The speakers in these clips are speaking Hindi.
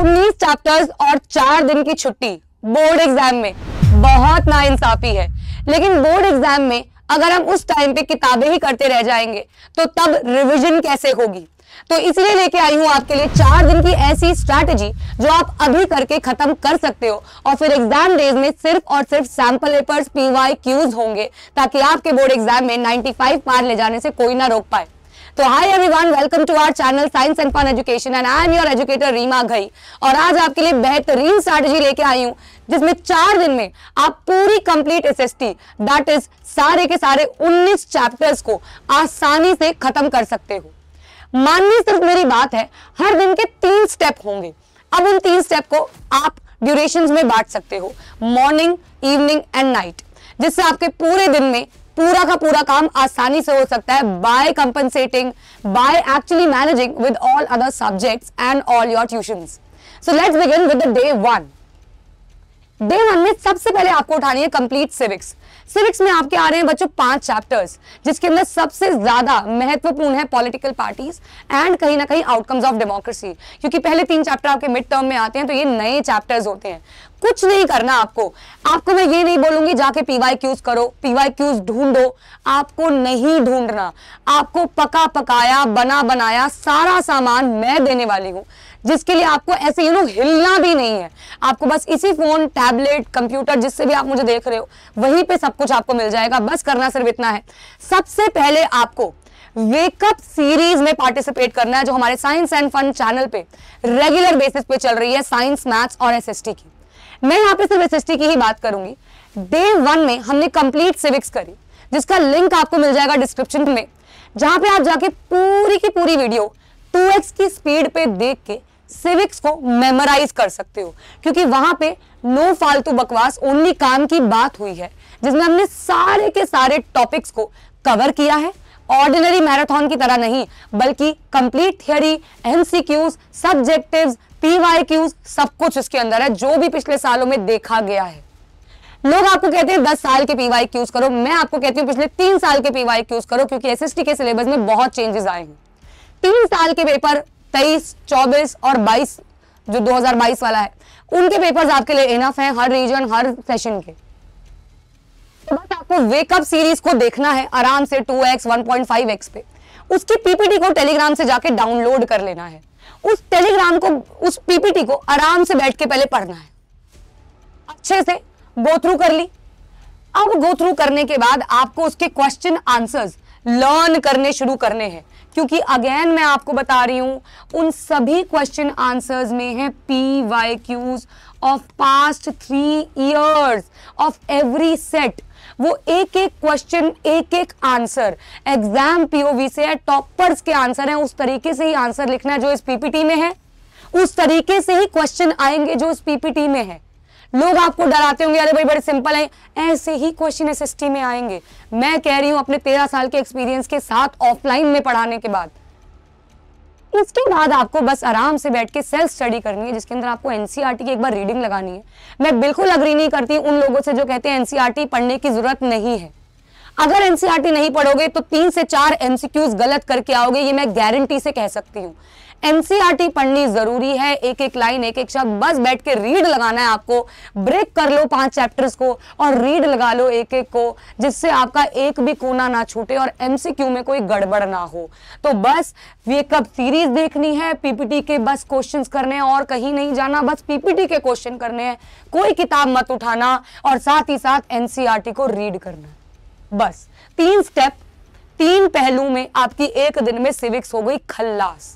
19 चैप्टर्स और 4 दिन की छुट्टी बोर्ड एग्जाम में बहुत नाइंसाफी है। लेकिन बोर्ड एग्जाम में अगर हम उस टाइम पे किताबें ही करते रह जाएंगे तो तब रिवीजन कैसे होगी। तो इसलिए लेके आई हूं आपके लिए 4 दिन की ऐसी स्ट्रैटेजी जो आप अभी करके खत्म कर सकते हो और फिर एग्जाम डेज में सिर्फ और सिर्फ सैंपल पेपर्स PYQs होंगे ताकि आपके बोर्ड एग्जाम में 95 मार्क ले जाने से कोई ना रोक पाए। तो hi everyone, welcome to our channel science and fun education and I am your educator Reema Ghai. और आज आपके लिए बेहतरीन स्ट्रैटेजी लेके आई हूं जिसमें 4 दिन में आप पूरी कंप्लीट एसएसटी दैट इज सारे के सारे 19 चैप्टर्स को आसानी से खत्म कर सकते हो। माननी सिर्फ मेरी बात है, हर दिन के 3 स्टेप होंगे। अब उन 3 स्टेप को आप ड्यूरेशंस में बांट सकते हो, मॉर्निंग, इवनिंग एंड नाइट, जिससे आपके पूरे दिन में पूरा का पूरा काम आसानी से हो सकता है by compensating, by actually managing with all other subjects and all your tuitions. So let's begin with the day 1। Day 1 में सबसे पहले आपको उठानी है कंप्लीट सिविक्स। सिविक्स में आपके आ रहे हैं बच्चों 5 चैप्टर्स, जिसके अंदर सबसे ज्यादा महत्वपूर्ण है पॉलिटिकल पार्टीज एंड कहीं ना कहीं आउटकम्स ऑफ डेमोक्रेसी, क्योंकि पहले 3 चैप्टर आपके मिड टर्म में आते हैं तो ये नए चैप्टर्स होते हैं। कुछ नहीं करना आपको मैं ये नहीं बोलूंगी जाके PYQs करो, PYQs ढूंढो, आपको नहीं ढूंढना। आपको पका पकाया बना बनाया सारा सामान मैं देने वाली हूं, जिसके लिए आपको ऐसे हिलना भी नहीं है। आपको बस इसी फोन, टैबलेट, कंप्यूटर, जिससे भी आप मुझे देख रहे हो, वहीं पे सब कुछ आपको मिल जाएगा। बस करना सिर्फ इतना है, सबसे पहले आपको वेकअप सीरीज में पार्टिसिपेट करना है जो हमारे साइंस एंड फन चैनल पे रेगुलर बेसिस पे चल रही है, साइंस, मैथ्स और SST की। मैं यहाँ पे सिर्फ SST की ही बात करूंगी। डे 1 में हमने कंप्लीट सिविक्स करी, जिसका लिंक आपको मिल जाएगा डिस्क्रिप्शन में, जहां पे आप जाके पूरी की पूरी वीडियो 2x की स्पीड पे देख के सिविक्स को मेमोराइज कर सकते हो, क्योंकि वहां पे नो फालतू बकवास, ओनली काम की बात हुई है, जिसमें हमने सारे के सारे टॉपिक्स को कवर किया है। ऑर्डिनरी मैराथन की तरह नहीं, बल्कि complete theory, MCQs, subjectives, PYQs, सब कुछ इसके अंदर है जो भी पिछले सालों में देखा गया है। लोग आपको कहते हैं 10 साल के PYQs करो, मैं आपको कहती हूँ पिछले 3 साल के PYQs करो, क्योंकि SST के सिलेबस में बहुत चेंजेस आए हैं। 3 साल के पेपर 23, 24 और 22 जो 2022 वाला है, उनके पेपर्स आपके लिए इनफ हैं, हर रीजन, हर सेशन के। तो बस आपको वेकअप सीरीज को देखना है आराम से 2x, 1.5x पे। उसकी PPT को टेलीग्राम से जाके डाउनलोड कर लेना है। उस टेलीग्राम को, उस PPT को आराम से बैठ के पहले पढ़ना है, अच्छे से गो थ्रू कर ली। अब गो थ्रू करने के बाद आपको उसके क्वेश्चन आंसर्स लर्न करने शुरू करने हैं, क्योंकि अगेन मैं आपको बता रही हूं उन सभी क्वेश्चन आंसर्स में है PYQs of past 3 years of every set. वो एक एक क्वेश्चन, एक एक आंसर एग्जाम POV से है, टॉपर्स के आंसर हैं, उस तरीके से ही आंसर लिखना है जो इस PPT में है, उस तरीके से ही क्वेश्चन आएंगे जो इस PPT में है। लोग आपको डराते होंगे, अरे भाई बड़े सिंपल हैं, ऐसे ही क्वेश्चन SST में आएंगे। मैं कह रही हूं अपने 13 साल के एक्सपीरियंस के साथ ऑफलाइन में पढ़ाने के बाद। इसके बाद आपको बस आराम से बैठ के सेल्फ स्टडी करनी है, जिसके अंदर आपको NCERT की एक बार रीडिंग लगानी है। मैं बिल्कुल अग्री नहीं करती उन लोगों से जो कहते हैं NCERT पढ़ने की जरूरत नहीं है। अगर NCERT नहीं पढ़ोगे तो 3 से 4 MCQs गलत करके आओगे, ये मैं गारंटी से कह सकती हूँ। NCERT पढ़नी जरूरी है, एक एक लाइन, एक एक शब्द, बस बैठ के रीड लगाना है आपको। ब्रेक कर लो 5 चैप्टर्स को और रीड लगा लो एक एक को, जिससे आपका एक भी कोना ना छूटे और MCQ में कोई गड़बड़ ना हो। तो बस वेकअप सीरीज देखनी है, PPT के बस क्वेश्चंस करने हैं और कहीं नहीं जाना, बस PPT के क्वेश्चन करने हैं, कोई किताब मत उठाना और साथ ही साथ NCERT को रीड करना है। बस 3 स्टेप, 3 पहलू में आपकी एक दिन में सिविक्स हो गई खल्लास।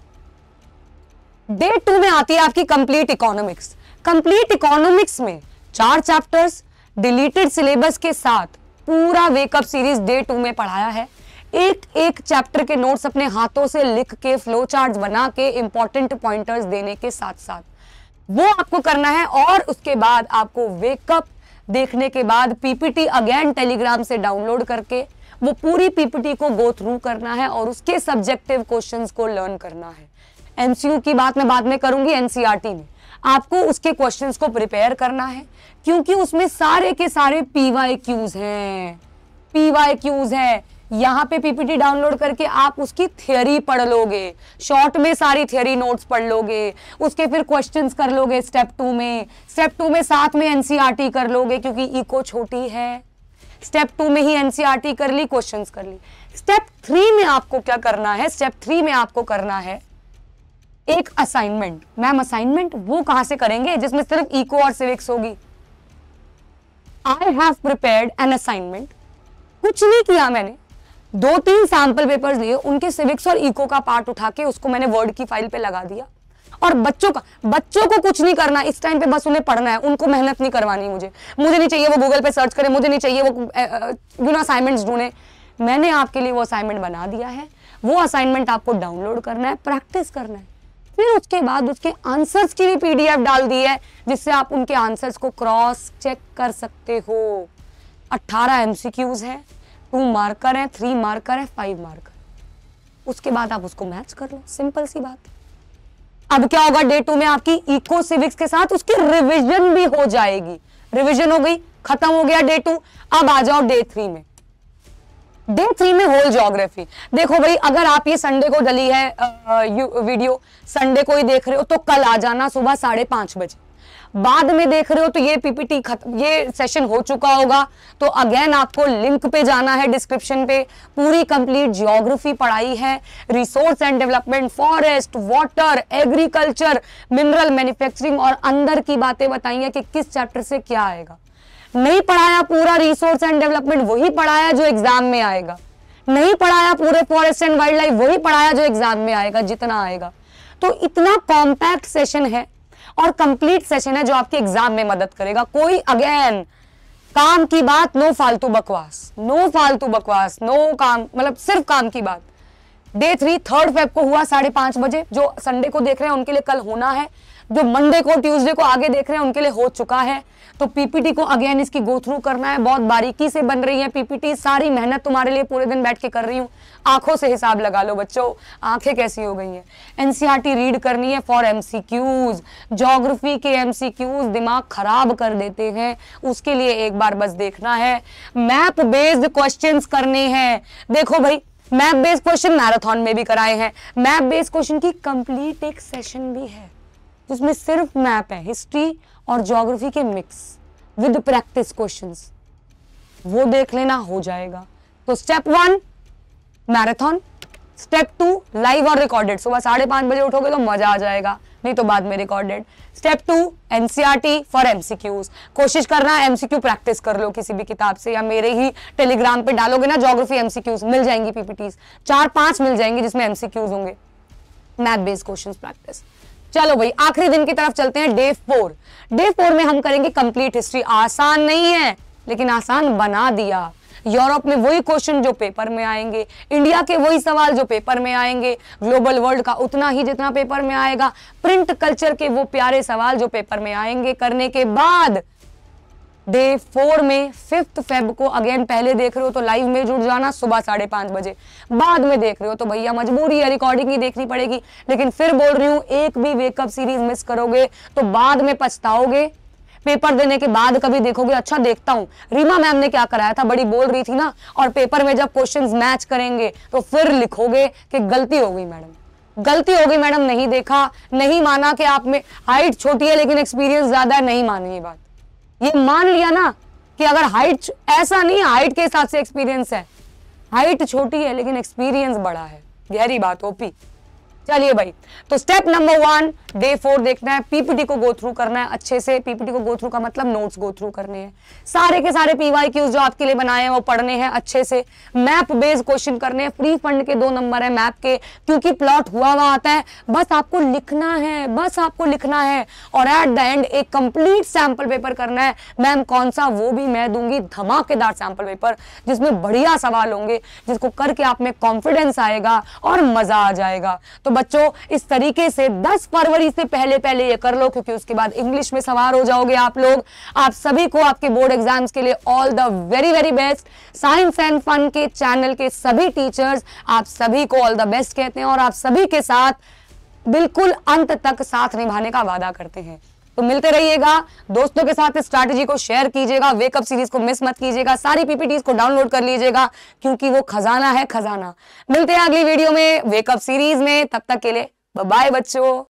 डे 2 में आती है आपकी कंप्लीट इकोनॉमिक्स। कंप्लीट इकोनॉमिक्स में 4 चैप्टर्स डिलीटेड सिलेबस के साथ पूरा वेकअप सीरीज डे 2 में पढ़ाया है। एक एक चैप्टर के नोट्स अपने हाथों से लिख के, फ्लो चार्ट्स बना के, इंपॉर्टेंट पॉइंटर्स देने के साथ साथ वो आपको करना है। और उसके बाद आपको वेकअप देखने के बाद PPT अगेन टेलीग्राम से डाउनलोड करके वो पूरी PPT को गो थ्रू करना है और उसके सब्जेक्टिव क्वेश्चंस को लर्न करना है। MCQ की बात मैं बाद में करूंगी। NCERT में आपको उसके क्वेश्चंस को प्रिपेयर करना है, क्योंकि उसमें सारे के सारे PYQs हैं। यहाँ पे पीपीटी डाउनलोड करके आप उसकी थियरी पढ़ लोगे, शॉर्ट में सारी थियरी नोट्स पढ़ लोगे, उसके फिर क्वेश्चंस कर लोगे स्टेप 2 में, स्टेप 2 में साथ में एनसीईआरटी कर लोगे क्योंकि इको छोटी है, स्टेप 2 में ही एनसीईआरटी कर ली, क्वेश्चंस कर ली। स्टेप 3 में आपको क्या करना है, स्टेप 3 में आपको करना है एक असाइनमेंट। मैम असाइनमेंट वो कहां से करेंगे जिसमें सिर्फ इको और सिविक्स होगी? I have prepared an assignment. कुछ नहीं किया मैंने, 2-3 सैंपल पेपर्स लिए, उनके सिविक्स और इको का पार्ट उठा के उसको मैंने वर्ड की फाइल पे लगा दिया। और बच्चों को कुछ नहीं करना इस टाइम पे, बस उन्हें पढ़ना है, उनको मेहनत नहीं करवानी। मुझे नहीं चाहिए वो गूगल पे सर्च करें, मुझे नहीं चाहिए वो असाइनमेंट्स ढूंढे। मैंने आपके लिए वो असाइनमेंट बना दिया है, वो असाइनमेंट आपको डाउनलोड करना है, प्रैक्टिस करना है। फिर उसके बाद उसके आंसर्स की भी पीडीएफ डाल दी है जिससे आप उनके आंसर्स को क्रॉस चेक कर सकते हो। 18 एमसीक्यूज है, 2 मार्कर है, 3 मार्कर है, 5 मार्कर। उसके बाद आप उसको मैच कर लो, सिंपल सी बात। अब क्या होगा, डे 2 में आपकी इको सिविक्स के साथ उसकी रिविजन भी हो जाएगी। रिविजन हो गई, खत्म हो गया डे 2। अब आ जाओ डे 3 में। डे 3 में होल ज्योग्राफी। देखो भाई, अगर आप ये संडे को डली है वीडियो, संडे को ही देख रहे हो तो कल आ जाना सुबह 5:30 बजे। बाद में देख रहे हो तो ये पीपीटी ये सेशन हो चुका होगा, तो अगेन आपको लिंक पे जाना है, डिस्क्रिप्शन पे पूरी कंप्लीट ज्योग्राफी पढ़ाई है, resource and development, forest, water, agriculture, mineral, manufacturing और अंदर की बातें बताई है कि किस चैप्टर से क्या आएगा। नहीं पढ़ाया पूरा रिसोर्स एंड डेवलपमेंट, वही पढ़ाया जो एग्जाम में आएगा। नहीं पढ़ाया पूरे फॉरेस्ट एंड वाइल्ड लाइफ, वही पढ़ाया जो एग्जाम में आएगा, जितना आएगा। तो इतना कॉम्पैक्ट सेशन है और कंप्लीट सेशन है जो आपके एग्जाम में मदद करेगा। कोई अगेन काम की बात, नो फालतू बकवास, नो फालतू बकवास, नो काम, मतलब सिर्फ काम की बात। डे 3 3 फेब को हुआ 5:30 बजे। जो संडे को देख रहे हैं उनके लिए कल होना है, जो मंडे को ट्यूसडे को आगे देख रहे हैं उनके लिए हो चुका है। तो पीपीटी को अगेन इसकी गो थ्रू करना है, बहुत बारीकी से बन रही है पीपीटी, सारी मेहनत तुम्हारे लिए पूरे दिन बैठ के कर रही हूँ। आंखों से हिसाब लगा लो बच्चों, आंखें कैसी हो गई हैं। एनसीईआरटी रीड करनी है फॉर एमसीक्यूज, ज्योग्राफी के एमसीक्यूज दिमाग खराब कर देते हैं, उसके लिए एक बार बस देखना है। मैप बेस्ड क्वेश्चंस करने हैं। देखो भाई, मैप बेस्ड क्वेश्चन मैराथन में भी कराए हैं। मैप बेस्ड क्वेश्चन की कंप्लीट एक सेशन भी है जिसमें सिर्फ मैप है, हिस्ट्री और ज्योग्राफी के मिक्स विद प्रैक्टिस क्वेश्चंस, वो देख लेना, हो जाएगा। तो स्टेप 1 मैराथन, स्टेप 2 लाइव और रिकॉर्डेड। सुबह 5:30 बजे उठोगे तो मजा आ जाएगा, नहीं तो बाद में recorded. Step 2 NCERT for MCQs. कोशिश करना एमसीक्यू प्रैक्टिस कर लो किसी भी किताब से, या मेरे ही टेलीग्राम पे डालोगे ना ज्योग्राफी एमसीक्यूज, मिल जाएंगी पीपीटीज, 4-5 मिल जाएंगी जिसमें एमसीक्यूज होंगे। Map based questions practice. चलो भाई, आखिरी दिन की तरफ चलते हैं, डे 4। डे 4 में हम करेंगे कंप्लीट हिस्ट्री। आसान नहीं है लेकिन आसान बना दिया। यूरोप में वही क्वेश्चन जो पेपर में आएंगे, इंडिया के वही सवाल जो पेपर में आएंगे, ग्लोबल वर्ल्ड का उतना ही जितना पेपर में आएगा, प्रिंट कल्चर के वो प्यारे सवाल जो पेपर में आएंगे। करने के बाद डे 4 में 5 फेब को अगेन, पहले देख रहे हो तो लाइव में जुड़ जाना सुबह 5:30 बजे, बाद में देख रहे हो तो भैया मजबूरी है, रिकॉर्डिंग ही देखनी पड़ेगी। लेकिन फिर बोल रही हूँ, एक भी वेकअप सीरीज मिस करोगे तो बाद में पछताओगे। पेपर देने के बाद कभी देखोगे, अच्छा देखता हूँ रीमा मैम ने क्या कराया था, बड़ी बोल रही थी ना, और पेपर में जब क्वेश्चंस मैच करेंगे तो फिर लिखोगे कि गलती हो गई मैडम, गलती हो गई मैडम, नहीं देखा, नहीं माना कि आप में हाइट छोटी है लेकिन एक्सपीरियंस ज्यादा है, नहीं मानी ये बात। ये मान लिया ना कि अगर हाइट, ऐसा नहीं है हाइट के हिसाब से एक्सपीरियंस है, हाइट छोटी है लेकिन एक्सपीरियंस बड़ा है, गहरी बात ओपी। चलिए भाई, तो स्टेप नंबर 1 डे 4 देखना है, पीपीटी को गो थ्रू करना है अच्छे से। पीपीटी को गो थ्रू का मतलब नोट्स गो थ्रू करने हैं, सारे के सारे पीवाईक्यूज जो आपके लिए बनाए हैं वो पढ़ने हैं अच्छे से। मैप बेस्ड क्वेश्चन करने हैं, फ्री फंड के 2 नंबर है मैप के, क्योंकि प्लॉट हुआ आता है, बस आपको लिखना है, बस आपको लिखना है। और एट द एंड एक कंप्लीट सैंपल पेपर करना है। मैम कौन सा, वो भी मैं दूंगी, धमाकेदार सैंपल पेपर जिसमें बढ़िया सवाल होंगे, जिसको करके आप में कॉन्फिडेंस आएगा और मजा आ जाएगा। तो बच्चों, इस तरीके से 10 फरवरी से पहले ये कर लो, क्योंकि उसके बाद इंग्लिश में सवार हो जाओगे आप लोग। आप सभी को आपके बोर्ड एग्जाम्स के लिए all the very very best. Science and fun के चैनल के सभी टीचर्स आप सभी को ऑल द बेस्ट कहते हैं और आप सभी के साथ बिल्कुल अंत तक साथ निभाने का वादा करते हैं। तो मिलते रहिएगा, दोस्तों के साथ इस स्ट्रैटेजी को शेयर कीजिएगा, वेकअप सीरीज को मिस मत कीजिएगा, सारी पीपीटीज को डाउनलोड कर लीजिएगा क्योंकि वो खजाना है, खजाना। मिलते हैं अगली वीडियो में वेकअप सीरीज में, तब तक के लिए बाय बाय बच्चों।